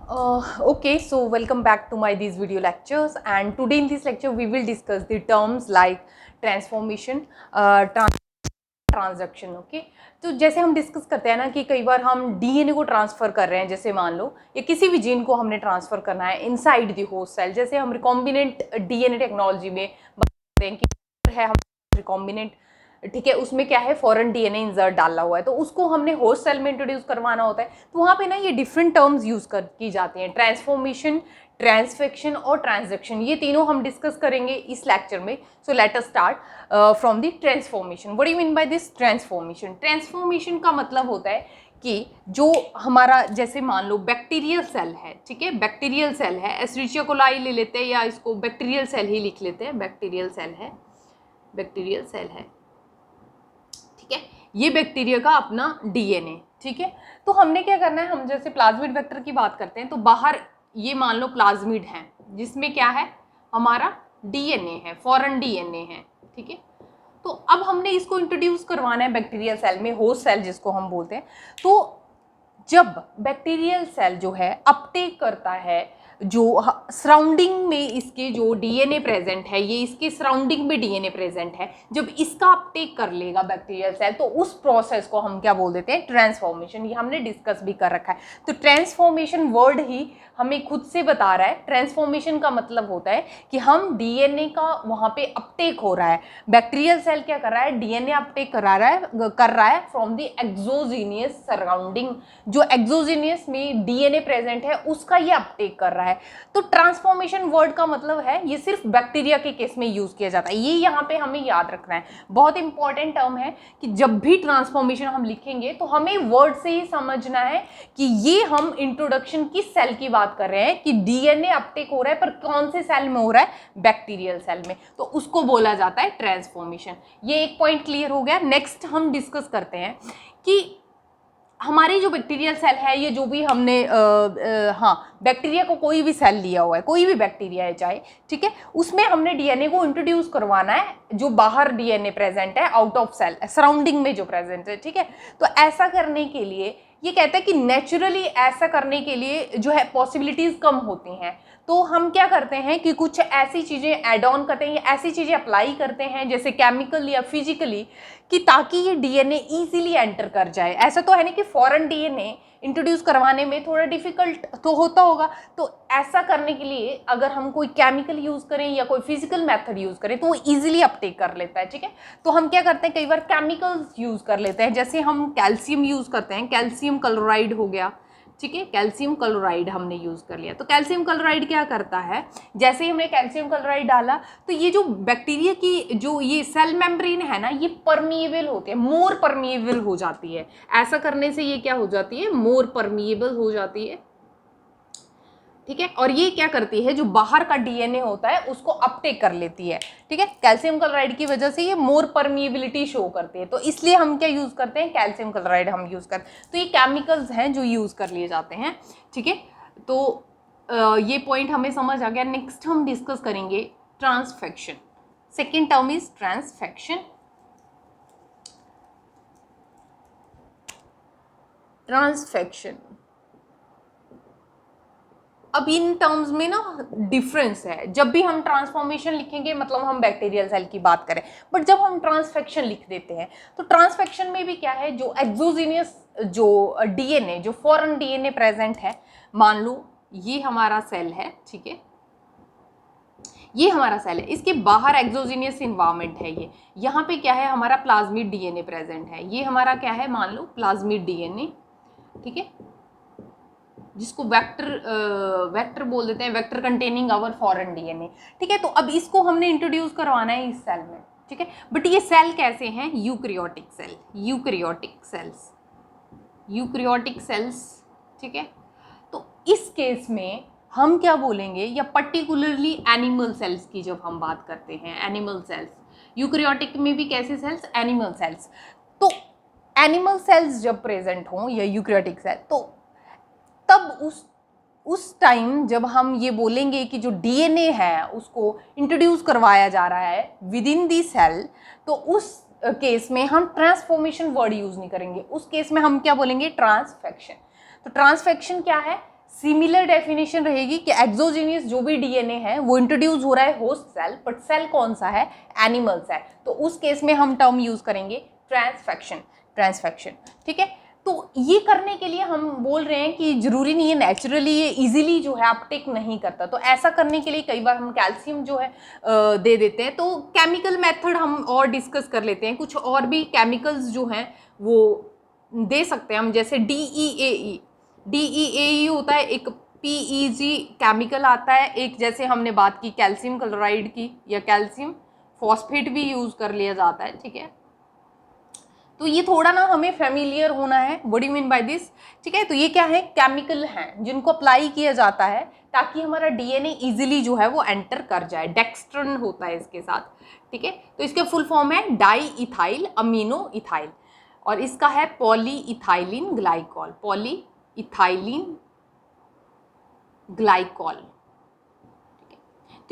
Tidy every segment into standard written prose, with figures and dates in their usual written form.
Okay, so welcome back to my these video lectures, and today in this lecture we will discuss the terms like transformation, transaction. Okay, तो जैसे हम discuss करते हैं ना कि कई बार हम डीएनए को ट्रांसफर कर रहे हैं, जैसे मान लो या किसी भी जीन को हमने ट्रांसफर करना है इनसाइड द होस्ट सेल. जैसे हम रिकॉम्बिनेंट डीएनए टेक्नोलॉजी में बात करते हैं कि है हम रिकॉम्बिनेंट, ठीक है, उसमें क्या है फॉरेन डीएनए इंसर्ट डाला हुआ है, तो उसको हमने होस्ट सेल में इंट्रोड्यूस करवाना होता है. तो वहाँ पे ना ये डिफरेंट टर्म्स यूज की जाती हैं, ट्रांसफॉर्मेशन, ट्रांसफेक्शन और ट्रांजैक्शन. ये तीनों हम डिस्कस करेंगे इस लेक्चर में. So let us start from the transformation. What do you mean by this transformation? Transformation का मतलब होता है कि जो हमारा, जैसे मान लो बैक्टीरियल सेल है, ठीक है, बैक्टीरियल सेल है, एस्चेरिचिया कोलाई ले लेते हैं या इसको बैक्टीरियल सेल ही लिख लेते हैं. बैक्टीरियल सेल है, बैक्टीरियल सेल है, ठीक है, ये बैक्टीरिया का अपना डीएनए, ठीक है. तो हमने क्या करना है, हम जैसे प्लाज्मिड वेक्टर की बात करते हैं तो बाहर ये मान लो प्लाज्मिड है जिसमें क्या है हमारा डीएनए है, फॉरेन डीएनए है, ठीक है. तो अब हमने इसको इंट्रोड्यूस करवाना है बैक्टीरियल सेल में, होस्ट सेल जिसको हम बोलते हैं. तो जब बैक्टीरियल सेल जो है अपटेक करता है, जो सराउंडिंग में इसके जो डीएनए प्रेजेंट है, ये इसके सराउंडिंग में डीएनए प्रेजेंट है, जब इसका अपटेक कर लेगा बैक्टीरियल सेल तो उस प्रोसेस को हम क्या बोल देते हैं, ट्रांसफॉर्मेशन. ये हमने डिस्कस भी कर रखा है. तो ट्रांसफॉर्मेशन वर्ड ही हमें खुद से बता रहा है. ट्रांसफॉर्मेशन का मतलब होता है कि हम डीएनए का वहाँ पे अपटेक हो रहा है. बैक्टीरियल सेल क्या कर रहा है, डीएनए अपटेक कर रहा है फ्रॉम द एक्सोजीनियस सराउंडिंग. जो एक्सोजीनियस में डीएनए प्रेजेंट है उसका ये अपटेक कर रहा है. तो ट्रांसफॉर्मेशन वर्ड का मतलब है ये सिर्फ बैक्टीरिया के केस में यूज किया जाता है. ये यहाँ पे हमें याद रखना है, बहुत इंपॉर्टेंट टर्म है कि जब भी ट्रांसफॉर्मेशन हम लिखेंगे तो हमें वर्ड से ही समझना है कि ये हम इंट्रोडक्शन की सेल की बात कर रहे हैं कि डीएनए अपटेक हो रहा है, पर कौन से सेल में हो रहा है, बैक्टीरियल सेल में, तो उसको बोला जाता है ट्रांसफॉर्मेशन. ये एक पॉइंट क्लियर हो गया. नेक्स्ट हम डिस्कस करते हैं कि हमारी जो बैक्टीरियल सेल है, ये जो भी हमने हाँ बैक्टीरिया को कोई भी सेल लिया हुआ है, कोई भी बैक्टीरिया है चाहे, ठीक है, उसमें हमने डीएनए को इंट्रोड्यूस करवाना है जो बाहर डीएनए प्रेजेंट है, आउट ऑफ सेल सराउंडिंग में जो प्रेजेंट है, ठीक है. तो ऐसा करने के लिए ये कहते हैं कि नेचुरली ऐसा करने के लिए जो है पॉसिबिलिटीज कम होती हैं. तो हम क्या करते हैं कि कुछ ऐसी चीज़ें ऐड ऑन करते हैं या ऐसी चीज़ें अप्लाई करते हैं जैसे केमिकल या फिजिकली, कि ताकि ये डीएनए इजीली एंटर कर जाए. ऐसा तो है नहीं कि फॉरेन डीएनए इंट्रोड्यूस करवाने में थोड़ा डिफिकल्ट तो होता होगा. तो ऐसा करने के लिए अगर हम कोई केमिकल यूज़ करें या कोई फिजिकल मेथड यूज़ करें तो वो ईजिली अपटेक कर लेता है, ठीक है. तो हम क्या करते हैं, कई बार केमिकल्स यूज़ कर लेते हैं. जैसे हम कैल्शियम यूज़ करते हैं, कैल्शियम क्लोराइड हो गया, ठीक है, कैल्शियम क्लोराइड हमने यूज़ कर लिया. तो कैल्शियम क्लोराइड क्या करता है, जैसे ही हमने कैल्शियम क्लोराइड डाला तो ये जो बैक्टीरिया की जो ये सेल मेम्ब्रेन है ना, ये परमिएबल होती है, मोर परमिएबल हो जाती है. ऐसा करने से ये क्या हो जाती है, मोर परमिएबल हो जाती है, ठीक है. और ये क्या करती है, जो बाहर का डीएनए होता है उसको अपटेक कर लेती है, ठीक है. कैल्शियम क्लोराइड की वजह से ये मोर परमिएबिलिटी शो करती है, तो इसलिए हम क्या यूज़ करते हैं, कैल्शियम क्लोराइड हम यूज़ करते हैं. तो ये केमिकल्स हैं जो यूज़ कर लिए जाते हैं, ठीक है. तो ये पॉइंट हमें समझ आ गया. नेक्स्ट हम डिस्कस करेंगे transfection. Second term is transfection. Transfection, अब इन टर्म्स में ना डिफरेंस है. जब भी हम ट्रांसफॉर्मेशन लिखेंगे मतलब हम बैक्टीरियल सेल की बात करें, बट जब हम ट्रांसफेक्शन लिख देते हैं तो ट्रांसफेक्शन में भी क्या है, जो एक्सोजीनियस जो डीएनए, जो फॉरेन डीएनए प्रेजेंट है, मान लो ये हमारा सेल है, ठीक है, ये हमारा सेल है, इसके बाहर एक्सोजीनियस इन्वायरमेंट है, ये यहाँ पे क्या है, हमारा प्लाज्मिड डीएनए प्रेजेंट है. ये हमारा क्या है, मान लो प्लाज्मिड डीएनए, ठीक है, जिसको वेक्टर बोल देते हैं, vector containing our foreign DNA, ठीक है. तो अब इसको हमने इंट्रोड्यूस करवाना है इस सेल में, ठीक है. बट ये सेल कैसे हैं, eukaryotic cell, eukaryotic cells, eukaryotic cells, ठीक है. तो इस केस में हम क्या बोलेंगे, या पर्टिकुलरली एनिमल सेल्स की जब हम बात करते हैं, एनिमल सेल्स, यूकैरियोटिक में भी कैसे सेल्स, एनिमल सेल्स. तो एनिमल सेल्स जब प्रेजेंट हों या यूकैरियोटिक सेल, तो तब उस टाइम जब हम ये बोलेंगे कि जो डीएनए है उसको इंट्रोड्यूस करवाया जा रहा है विद इन दी सेल, तो उस केस में हम ट्रांसफॉर्मेशन वर्ड यूज नहीं करेंगे. उस केस में हम क्या बोलेंगे, ट्रांसफेक्शन. तो ट्रांसफेक्शन क्या है, सिमिलर डेफिनेशन रहेगी कि एक्सोजीनियस जो भी डीएनए है वो इंट्रोड्यूस हो रहा है होस्ट सेल, बट सेल कौन सा है, एनिमल सेल, तो उस केस में हम टर्म यूज करेंगे ट्रांसफेक्शन। ठीक है, तो ये करने के लिए हम बोल रहे हैं कि जरूरी नहीं है नेचुरली ये इजीली जो है अपटेक नहीं करता, तो ऐसा करने के लिए कई बार हम कैल्शियम जो है दे देते हैं। तो केमिकल मेथड हम और डिस्कस कर लेते हैं, कुछ और भी केमिकल्स जो हैं वो दे सकते हैं हम, जैसे DEAE होता है, एक PEG केमिकल आता है, एक जैसे हमने बात की कैल्शियम क्लोराइड की या कैल्शियम फॉस्फेट भी यूज कर लिया जाता है। ठीक है, तो ये थोड़ा ना हमें फेमिलियर होना है, what do you mean by this. ठीक है, तो ये क्या है, केमिकल हैं जिनको अप्लाई किया जाता है ताकि हमारा डीएनए इजीली जो है वो एंटर कर जाए। डेक्स्ट्रन होता है इसके साथ। ठीक है, तो इसके फुल फॉर्म है डाई इथाइल अमीनो इथाइल, और इसका है poly ethylene glycol, poly ethylene glycol.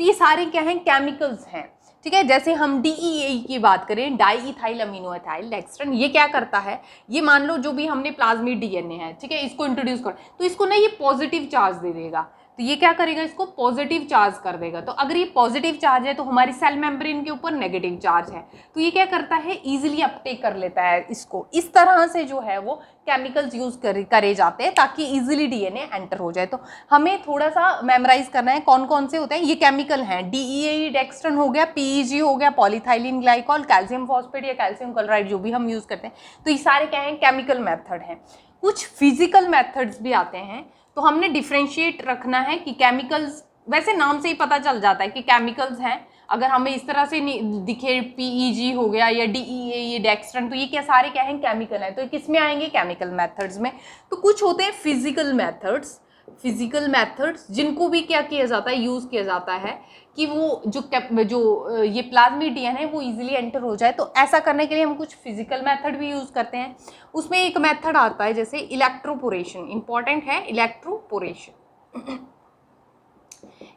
तो ये सारे क्या हैं, केमिकल्स हैं। ठीक है, जैसे हम DEAE की बात करें, di ethyl amino ethyl dextran, ये क्या करता है, ये मान लो जो भी हमने प्लाज्मिड डीएनए है, ठीक है, इसको इंट्रोड्यूस कर, तो इसको ना ये पॉजिटिव चार्ज दे देगा, तो ये क्या करेगा, इसको पॉजिटिव चार्ज कर देगा। तो अगर ये पॉजिटिव चार्ज है तो हमारी सेल मेम्ब्रेन के ऊपर नेगेटिव चार्ज है, तो ये क्या करता है, इजीली अपटेक कर लेता है इसको। इस तरह से जो है वो केमिकल्स यूज करे जाते हैं ताकि इजीली डीएनए एंटर हो जाए। तो हमें थोड़ा सा मेमोराइज करना है कौन कौन से होते हैं, ये केमिकल हैं, DEAE डेक्स्ट्रन हो गया, PEG हो गया, पॉलीथाइलिन ग्लाइकॉल, कैल्शियम फॉस्फेट या कैल्शियम क्लोराइड जो भी हम यूज करते हैं, तो ये सारे क्या हैं, केमिकल मेथड हैं। कुछ फिजिकल मेथड्स भी आते हैं, तो हमने डिफ्रेंशिएट रखना है कि केमिकल्स, वैसे नाम से ही पता चल जाता है कि केमिकल्स हैं, अगर हमें इस तरह से दिखे PEG हो गया या DEAE डेक्स्ट्रन, तो ये क्या सारे क्या हैं, केमिकल हैं। तो किस में आएंगे, केमिकल मेथड्स में। तो कुछ होते हैं फिजिकल मेथड्स जिनको भी क्या किया जाता है, यूज किया जाता है कि वो जो ये प्लाज्मिड डीएनए है वो इजीली एंटर हो जाए। तो ऐसा करने के लिए हम कुछ फिजिकल मेथड भी यूज करते हैं। उसमें एक मेथड आता है जैसे इलेक्ट्रोपोरेशन, इंपॉर्टेंट है इलेक्ट्रोपोरेशन।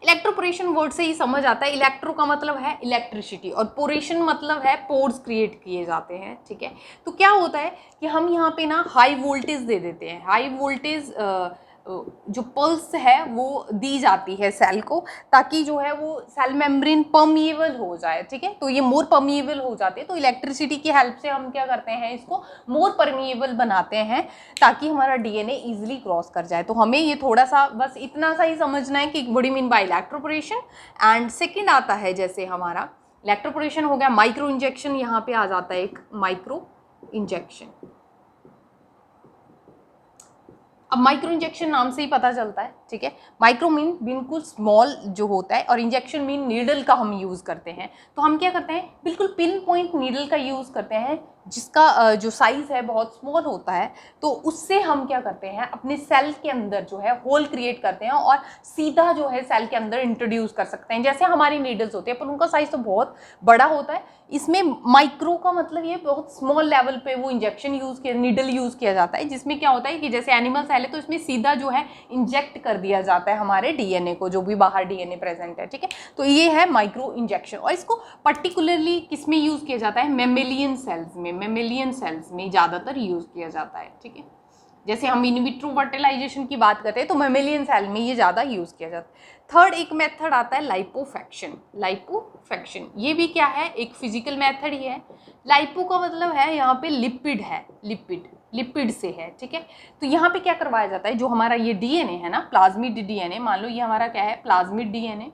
इलेक्ट्रोपोरेशन वर्ड से ही समझ आता है, इलेक्ट्रो का मतलब है इलेक्ट्रिसिटी और पोरेशन मतलब है पोर्स क्रिएट किए जाते हैं। ठीक है, तो क्या होता है कि हम यहाँ पे ना हाई वोल्टेज दे देते हैं, हाई वोल्टेज जो पल्स है वो दी जाती है सेल को, ताकि जो है वो सेल मेम्ब्रेन परमिएबल हो जाए। ठीक है, तो ये मोर परमिएबल हो जाते हैं, तो इलेक्ट्रिसिटी की हेल्प से हम क्या करते हैं, इसको मोर परमिएबल बनाते हैं ताकि हमारा डीएनए इजीली क्रॉस कर जाए। तो हमें ये थोड़ा सा बस इतना सा ही समझना है कि what do you mean by electroporation. And second आता है जैसे हमारा इलेक्ट्रोपोरेशन हो गया, माइक्रो इंजेक्शन यहाँ पे आ जाता है, एक माइक्रो इंजेक्शन। अब माइक्रो इंजेक्शन नाम से ही पता चलता है, ठीक है, माइक्रो मीन बिल्कुल स्मॉल जो होता है, और इंजेक्शन मीन नीडल का हम यूज़ करते हैं। तो हम क्या करते हैं, बिल्कुल पिन पॉइंट नीडल का यूज़ करते हैं, जिसका जो साइज़ है बहुत स्मॉल होता है। तो उससे हम क्या करते हैं, अपने सेल के अंदर जो है होल क्रिएट करते हैं और सीधा जो है सेल के अंदर इंट्रोड्यूस कर सकते हैं। जैसे हमारी नीडल्स होती है पर उनका साइज़ तो बहुत बड़ा होता है, इसमें माइक्रो का मतलब ये बहुत स्मॉल लेवल पे वो इंजेक्शन नीडल यूज़ किया जाता है, जिसमें क्या होता है कि जैसे एनिमल सेल है तो इसमें सीधा जो है इंजेक्ट कर दिया जाता है हमारे डीएनए को, जो भी बाहर डीएनए प्रेजेंट है। ठीक है, तो ये है माइक्रो इंजेक्शन, और इसको पर्टिकुलरली किस में यूज़ किया जाता है, मेमेलियन सेल्स में ज़्यादातर यूज़ किया जाता है। ठीक है, जैसे हम इन विट्रो फर्टिलाइजेशन की बात करते हैं तो मेमेलियन सेल में ये ज़्यादा यूज़ किया जाता है। थर्ड एक मेथड आता है लाइपोफैक्शन। ये भी क्या है, एक फिजिकल मेथड ही है। लाइपो का मतलब है यहाँ पे लिपिड है, लिपिड से है। ठीक है, तो यहाँ पे क्या करवाया जाता है, जो हमारा ये डीएनए है ना, प्लाज्मिड डीएनए, मान लो ये हमारा क्या है, प्लाज्मिड डीएनए,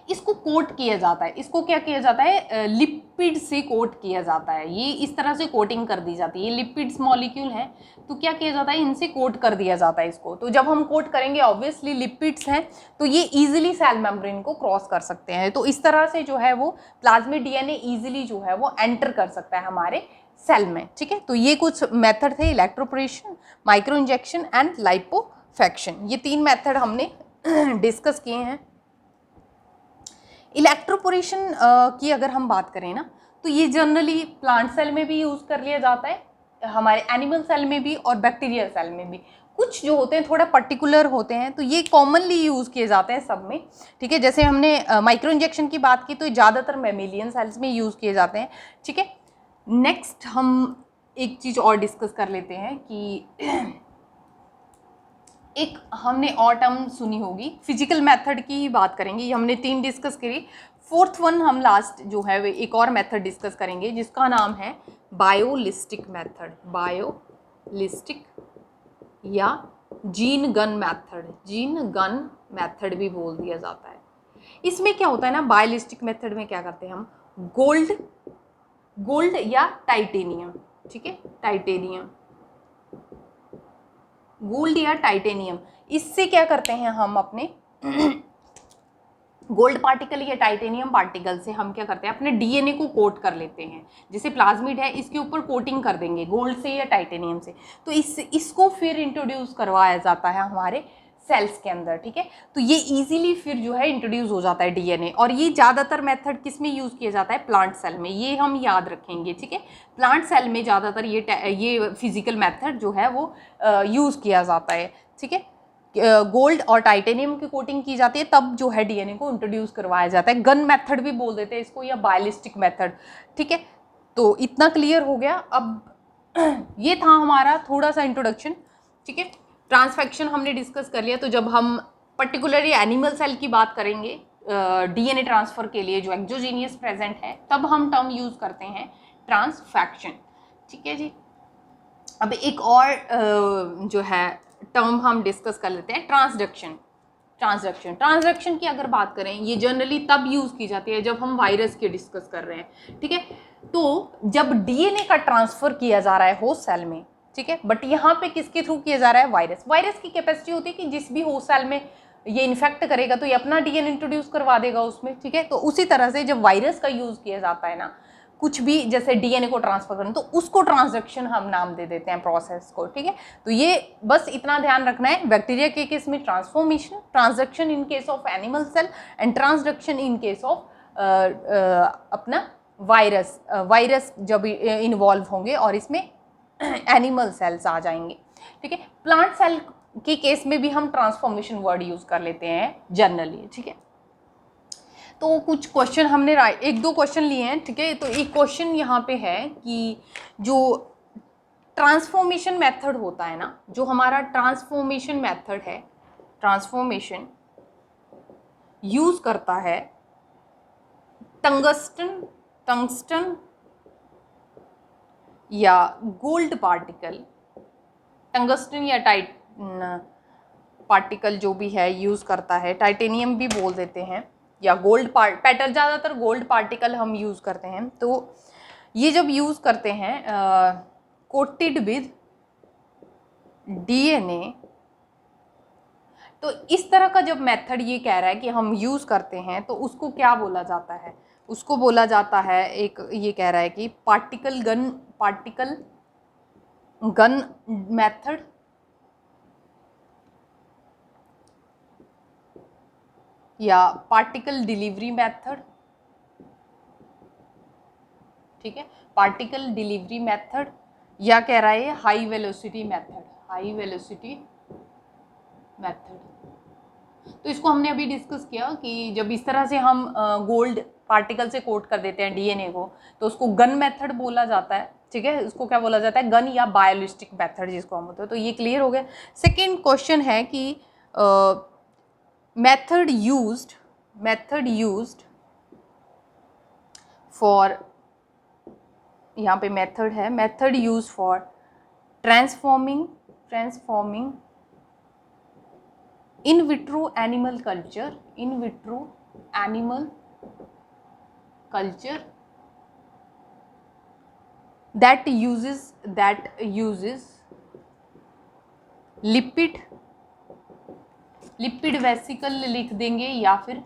इसको कोट किया जाता है। इसको क्या किया जाता है, लिपिड से कोट किया जाता है। ये इस तरह से कोटिंग कर दी जाती है, ये लिपिड्स मॉलिक्यूल हैं, तो क्या किया जाता है, इनसे कोट कर दिया जाता है इसको। तो जब हम कोट करेंगे, ऑब्वियसली लिपिड्स हैं तो ये इजीली सेल मेम्ब्रेन को क्रॉस कर सकते हैं। तो इस तरह से जो है वो प्लाज्मिड डीएनए इजीली जो है वो एंटर कर सकता है हमारे सेल में। ठीक है, तो ये कुछ मेथड थे, इलेक्ट्रोपोरेशन, माइक्रो इंजेक्शन एंड लाइपोफैक्शन। ये 3 मेथड हमने डिस्कस किए हैं। इलेक्ट्रोपोरेशन की अगर हम बात करें ना, तो ये जनरली प्लांट सेल में भी यूज़ कर लिया जाता है, हमारे एनिमल सेल में भी और बैक्टीरियल सेल में भी। कुछ जो होते हैं थोड़ा पर्टिकुलर होते हैं, तो ये कॉमनली यूज़ किए जाते हैं सब में। ठीक है, जैसे हमने माइक्रो इंजेक्शन की बात की तो ज़्यादातर मेमेलियन सेल्स में यूज़ किए जाते हैं। ठीक है, नेक्स्ट हम एक चीज़ और डिस्कस कर लेते हैं कि एक हमने और टर्म सुनी होगी, फिजिकल मेथड की ही बात करेंगे, ये हमने 3 डिस्कस करी। फोर्थ वन हम लास्ट जो है वो एक और मेथड डिस्कस करेंगे जिसका नाम है बायोलिस्टिक मेथड। बायोलिस्टिक या gene gun method, gene gun method भी बोल दिया जाता है। इसमें क्या होता है ना, बायोलिस्टिक मेथड में क्या करते हैं हम, गोल्ड या टाइटेनियम, ठीक है, टाइटेनियम, गोल्ड या टाइटेनियम, इससे क्या करते हैं हम अपने गोल्ड पार्टिकल या टाइटेनियम पार्टिकल से हम क्या करते हैं अपने डीएनए को कोट कर लेते हैं। जैसे प्लाज्मिड है, इसके ऊपर कोटिंग कर देंगे गोल्ड से या टाइटेनियम से, तो इसको फिर इंट्रोड्यूस करवाया जाता है हमारे सेल्स के अंदर, ठीक है। तो ये इजीली फिर जो है इंट्रोड्यूस हो जाता है डीएनए, और ये ज़्यादातर मेथड किस में यूज़ किया जाता है, प्लांट सेल में, ये हम याद रखेंगे, ठीक है। प्लांट सेल में ज़्यादातर ये फिजिकल मेथड जो है वो यूज़ किया जाता है, ठीक है। गोल्ड और टाइटेनियम की कोटिंग की जाती है, तब जो है डीएनए को इंट्रोड्यूस करवाया जाता है। गन मेथड भी बोल देते हैं इसको, या बायोलिस्टिक मेथड, ठीक है। तो इतना क्लियर हो गया। अब ये था हमारा थोड़ा सा इंट्रोडक्शन, ठीक है। ट्रांसफेक्शन हमने डिस्कस कर लिया। तो जब हम पर्टिकुलरली एनिमल सेल की बात करेंगे डीएनए ट्रांसफर के लिए जो एक्सोजीनियस प्रेजेंट है, तब हम टर्म यूज करते हैं ट्रांसफेक्शन, ठीक है जी। अब एक और जो है टर्म हम डिस्कस कर लेते हैं, ट्रांसडक्शन। ट्रांसडक्शन की अगर बात करें, ये जनरली तब यूज़ की जाती है जब हम वायरस की डिस्कस कर रहे हैं, ठीक है। तो जब डीएनए का ट्रांसफर किया जा रहा है होस्ट सेल में, ठीक है, बट यहाँ पे किसके थ्रू किया जा रहा है, वायरस की कैपेसिटी होती है कि जिस भी होस्ट सेल में ये इन्फेक्ट करेगा तो ये अपना डीएनए इंट्रोड्यूस करवा देगा उसमें, ठीक है। तो उसी तरह से जब वायरस का यूज़ किया जाता है ना, कुछ भी जैसे डीएनए को ट्रांसफर करना, तो उसको ट्रांसडक्शन हम नाम दे देते हैं प्रोसेस को, ठीक है। तो ये बस इतना ध्यान रखना है। बैक्टीरिया के केस में transformation, transduction in case of animal cell, and transduction in case of अपना वायरस जब इन्वॉल्व होंगे और इसमें एनिमल सेल्स आ जाएंगे, ठीक है। प्लांट सेल के केस में भी हम ट्रांसफॉर्मेशन वर्ड यूज कर लेते हैं जनरली, ठीक है। तो कुछ क्वेश्चन हमने एक दो क्वेश्चन लिए हैं, ठीक है। तो एक क्वेश्चन यहाँ पे है कि जो ट्रांसफॉर्मेशन मेथड होता है ना, जो हमारा ट्रांसफॉर्मेशन मेथड है, ट्रांसफॉर्मेशन यूज करता है टंगस्टन या गोल्ड पार्टिकल, टंगस्टन या पार्टिकल जो भी है यूज करता है, टाइटेनियम भी बोल देते हैं, या गोल्ड पैटर्न, ज़्यादातर गोल्ड पार्टिकल हम यूज़ करते हैं। तो ये जब यूज़ करते हैं कोटेड विद डीएनए, तो इस तरह का जब मेथड ये कह रहा है कि हम यूज़ करते हैं, तो उसको क्या बोला जाता है, उसको बोला जाता है, एक ये कह रहा है कि पार्टिकल गन मेथड, या पार्टिकल डिलीवरी मेथड, ठीक है, पार्टिकल डिलीवरी मेथड, या कह रहा है high velocity method, high velocity method. तो इसको हमने अभी डिस्कस किया कि जब इस तरह से हम गोल्ड पार्टिकल से कोट कर देते हैं डीएनए को, तो उसको गन मेथड बोला जाता है, ठीक है। उसको क्या बोला जाता है, गन या बायोलिस्टिक मेथड जिसको हम होते हैं। तो ये क्लियर हो गया। सेकेंड क्वेश्चन है कि मेथड यूज्ड फॉर, यहाँ पे मेथड है, method use for transforming in vitro animal culture, that uses lipid vesicle लिख देंगे, या फिर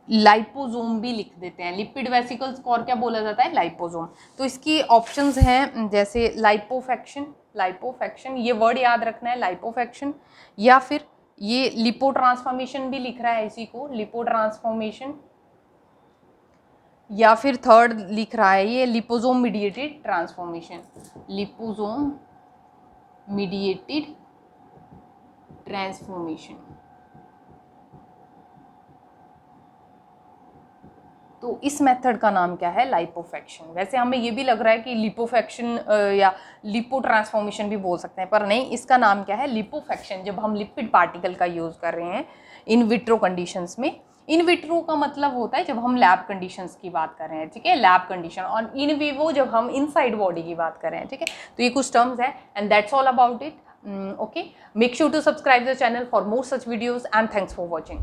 लाइपोसोम भी लिख देते हैं। लिपिड वेसिकल्स को और क्या बोला जाता है, लाइपोसोम। तो इसकी ऑप्शंस हैं जैसे लाइपोफैक्शन, ये वर्ड याद रखना है, लाइपोफैक्शन, या फिर ये लिपो ट्रांसफॉर्मेशन भी लिख रहा है इसी को, लिपो ट्रांसफॉर्मेशन, या फिर थर्ड लिख रहा है ये liposome mediated transformation, liposome mediated transformation. तो इस मेथड का नाम क्या है? लाइपोसक्शन। वैसे हमें ये भी लग रहा है कि लिपोसक्शन या लिपो ट्रांसफॉर्मेशन भी बोल सकते हैं, पर नहीं, इसका नाम क्या है? लिपोसक्शन। जब हम लिपिड पार्टिकल का यूज़ कर रहे हैं इन विट्रो कंडीशंस में। इन विट्रो का मतलब होता है जब हम लैब कंडीशंस की बात कर रहे हैं, ठीक है, लैब कंडीशन। और इन विवो जब हम इनसाइड बॉडी की बात कर रहे हैं, ठीक है। तो ये कुछ टर्म्स है and that's all about it. Okay, make sure to subscribe the channel for more such videos and thanks for watching.